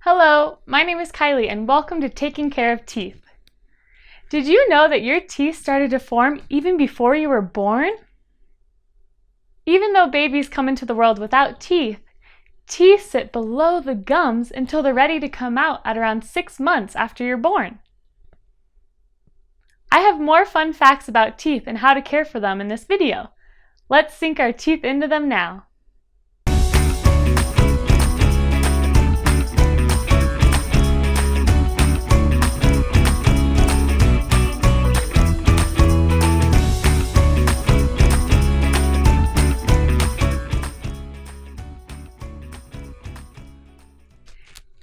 Hello, my name is Kylie and welcome to Taking Care of Teeth. Did you know that your teeth started to form even before you were born? Even though babies come into the world without teeth, teeth sit below the gums until they're ready to come out at around 6 months after you're born. I have more fun facts about teeth and how to care for them in this video. Let's sink our teeth into them now.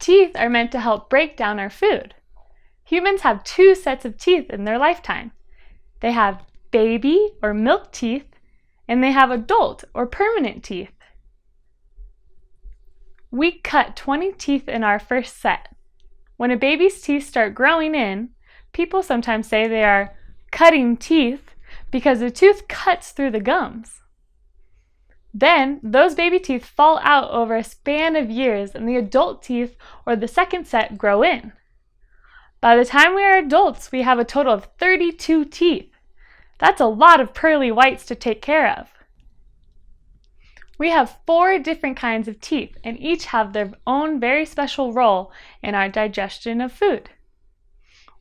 Teeth are meant to help break down our food. Humans have 2 sets of teeth in their lifetime. They have baby or milk teeth, and they have adult or permanent teeth. We cut 20 teeth in our first set. When a baby's teeth start growing in, people sometimes say they are cutting teeth because the tooth cuts through the gums. Then, those baby teeth fall out over a span of years and the adult teeth, or the second set, grow in. By the time we are adults, we have a total of 32 teeth. That's a lot of pearly whites to take care of. We have 4 different kinds of teeth, and each have their own very special role in our digestion of food.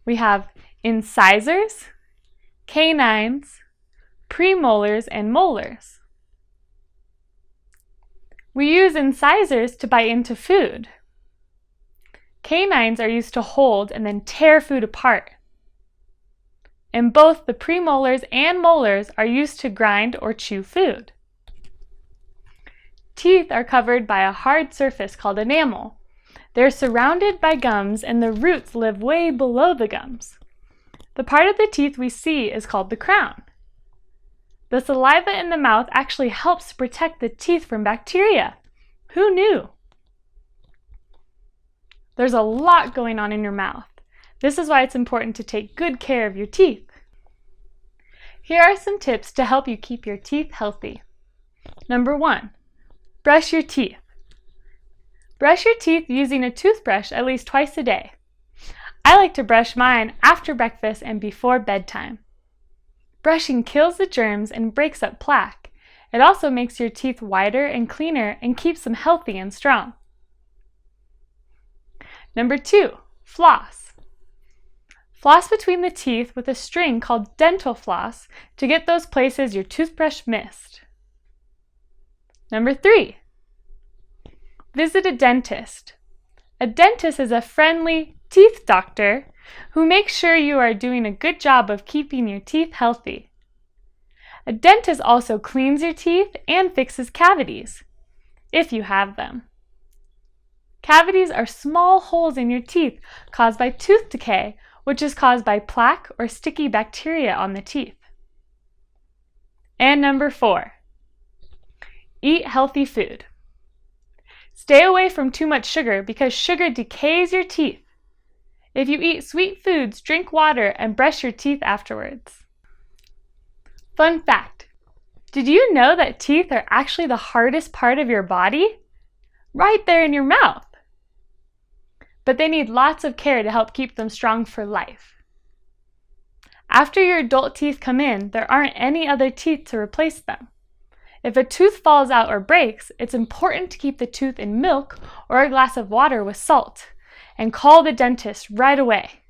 We have incisors, canines, premolars, and molars. We use incisors to bite into food. Canines are used to hold and then tear food apart. And both the premolars and molars are used to grind or chew food. Teeth are covered by a hard surface called enamel. They're surrounded by gums and the roots live way below the gums. The part of the teeth we see is called the crown. The saliva in the mouth actually helps to protect the teeth from bacteria. Who knew? There's a lot going on in your mouth. This is why it's important to take good care of your teeth. Here are some tips to help you keep your teeth healthy. Number 1, brush your teeth. Brush your teeth using a toothbrush at least twice a day. I like to brush mine after breakfast and before bedtime. Brushing kills the germs and breaks up plaque. It also makes your teeth whiter and cleaner and keeps them healthy and strong. Number 2, floss. Floss between the teeth with a string called dental floss to get those places your toothbrush missed. Number 3, visit a dentist. A dentist is a friendly teeth doctor who makes sure you are doing a good job of keeping your teeth healthy. A dentist also cleans your teeth and fixes cavities, if you have them. Cavities are small holes in your teeth caused by tooth decay, which is caused by plaque or sticky bacteria on the teeth. And number 4, eat healthy food. Stay away from too much sugar because sugar decays your teeth. If you eat sweet foods, drink water, and brush your teeth afterwards. Fun fact: did you know that teeth are actually the hardest part of your body? Right there in your mouth. But they need lots of care to help keep them strong for life. After your adult teeth come in, there aren't any other teeth to replace them. If a tooth falls out or breaks, it's important to keep the tooth in milk or a glass of water with salt, and call the dentist right away.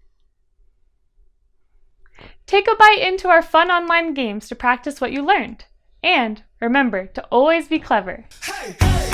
Take a bite into our fun online games to practice what you learned. And remember to always be clever. Hey, hey.